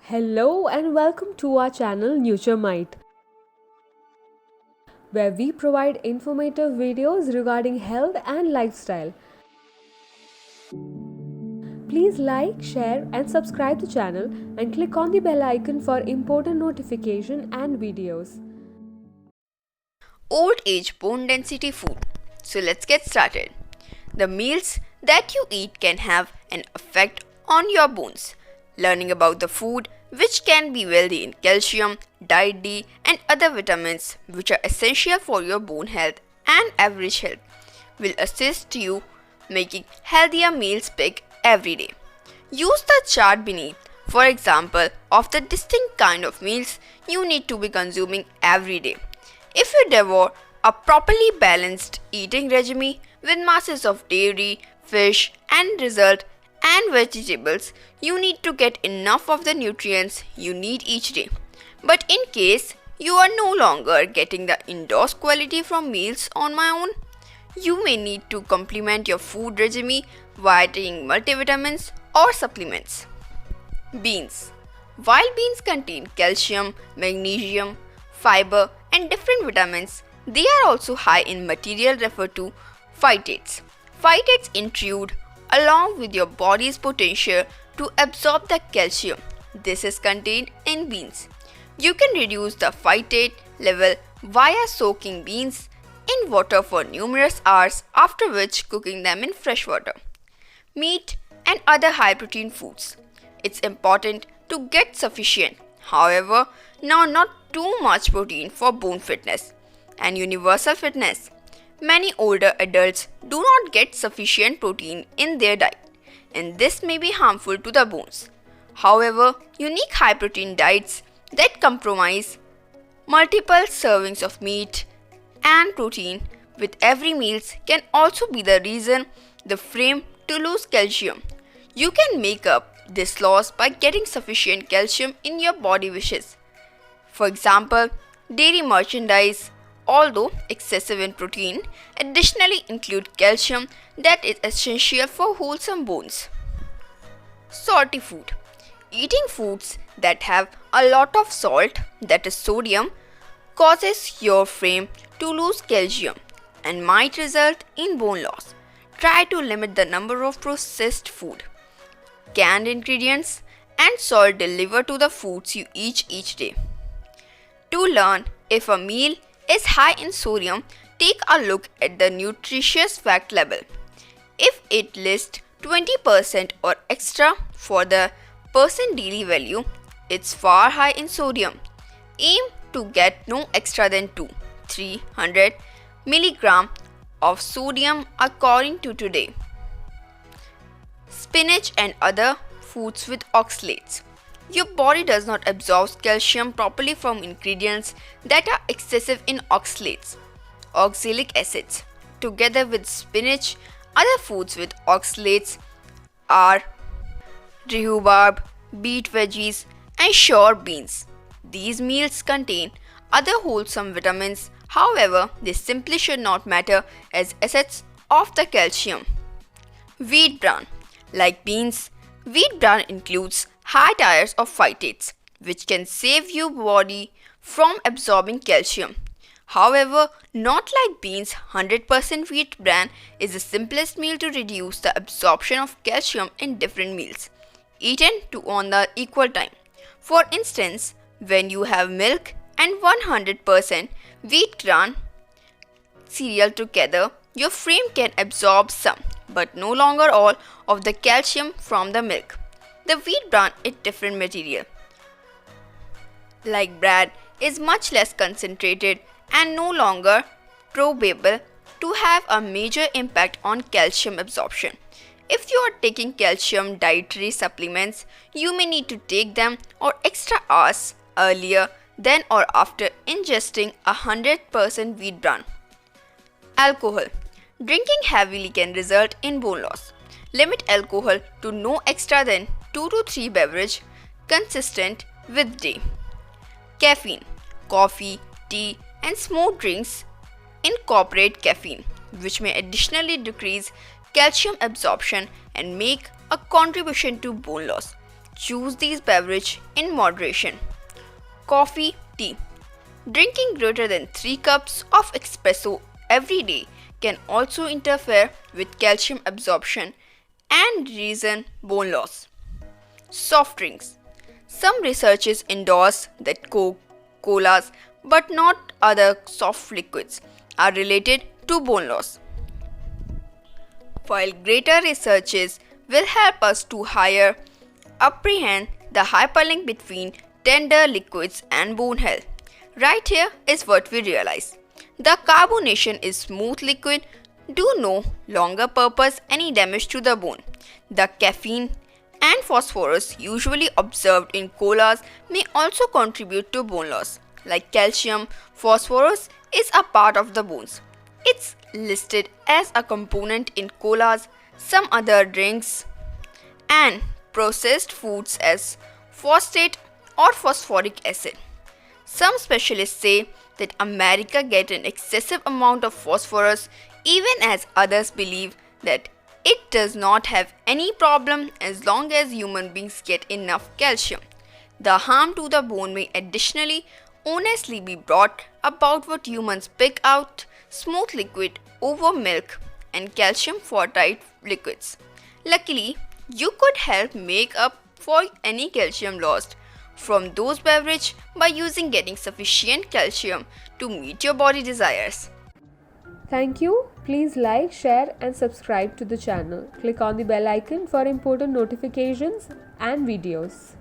Hello and welcome to our channel NutureMite, where we provide informative videos regarding health and lifestyle. Please like, share and subscribe the channel and click on the bell icon for important notification and videos. Old age bone density food. So let's get started. The meals that you eat can have an effect on your bones. Learning about the food which can be wealthy in calcium, diet D and other vitamins which are essential for your bone health and average health will assist you making healthier meals pick every day. Use the chart beneath, for example, of the distinct kind of meals you need to be consuming every day. If you devour a properly balanced eating regime with masses of dairy, fish, and dessert and vegetables, you need to get enough of the nutrients you need each day. But in case you are no longer getting the endorsed quality from meals on my own, you may need to complement your food regime via taking multivitamins or supplements. Beans. While beans contain calcium, magnesium, fiber, and different vitamins, they are also high in material referred to phytates. Phytates intrude along with your body's potential to absorb the calcium. This is contained in beans. You can reduce the phytate level via soaking beans in water for numerous hours, after which cooking them in fresh water. Meat and other high protein foods. It's important to get sufficient, however, now not too much protein for bone fitness and universal fitness. Many older adults do not get sufficient protein in their diet, and this may be harmful to the bones. However, unique high protein diets that comprise multiple servings of meat and protein with every meal can also be the reason the frame to lose calcium. You can make up this loss by getting sufficient calcium in your body wishes. For example, dairy merchandise, although excessive in protein, additionally include calcium that is essential for wholesome bones. Salty food. Eating foods that have a lot of salt, that is sodium, causes your frame to lose calcium and might result in bone loss. Try to limit the number of processed food, canned ingredients, and salt delivered to the foods you eat each day. To learn if a meal is high in sodium, take a look at the nutritious fact label. If it lists 20% or extra for the percent daily value, it's far high in sodium. Aim to get no extra than 300 milligram of sodium according to today. Spinach and other foods with oxalates. Your body does not absorb calcium properly from ingredients that are excessive in oxalates, oxalic acids. Together with spinach, other foods with oxalates are rhubarb, beet veggies, and shore beans. These meals contain other wholesome vitamins, however, they simply should not matter as assets of the calcium. Wheat bran. Like beans, wheat bran includes high tires of phytates, which can save your body from absorbing calcium. However, not like beans, 100% wheat bran is the simplest meal to reduce the absorption of calcium in different meals, eaten to on the equal time. For instance, when you have milk and 100% wheat bran cereal together, your frame can absorb some, but no longer all, of the calcium from the milk. The wheat bran is different material. Like bread, is much less concentrated and no longer probable to have a major impact on calcium absorption. If you are taking calcium dietary supplements, you may need to take them or extra hours earlier than or after ingesting 100% wheat bran. Alcohol. Drinking heavily can result in bone loss. Limit alcohol to no extra than 2 to 3 beverages consistent with day. Caffeine. Coffee, tea, and smooth drinks incorporate caffeine, which may additionally decrease calcium absorption and make a contribution to bone loss. choose these beverages in moderation. Coffee, tea. Drinking greater than 3 cups of espresso every day can also interfere with calcium absorption and reason bone loss. Soft drinks. Some researchers endorse that Coke, colas, but not other soft liquids are related to bone loss. While greater researches will help us to higher apprehend the hyperlink between tender liquids and bone health. Right here is what we realize. The carbonation is smooth liquid do no longer purpose any damage to the bone. The caffeine and phosphorus usually observed in colas may also contribute to bone loss. Like calcium, phosphorus is a part of the bones. It's listed as a component in colas, some other drinks, and processed foods as phosphate or phosphoric acid. Some specialists say that America gets an excessive amount of phosphorus, even as others believe that it does not have any problem as long as human beings get enough calcium. The harm to the bone may additionally honestly be brought about what humans pick out smooth liquid over milk and calcium fortified liquids. Luckily, you could help make up for any calcium lost from those beverages by using getting sufficient calcium to meet your body desires. Thank you. Please like, share and subscribe to the channel. Click on the bell icon for important notifications and videos.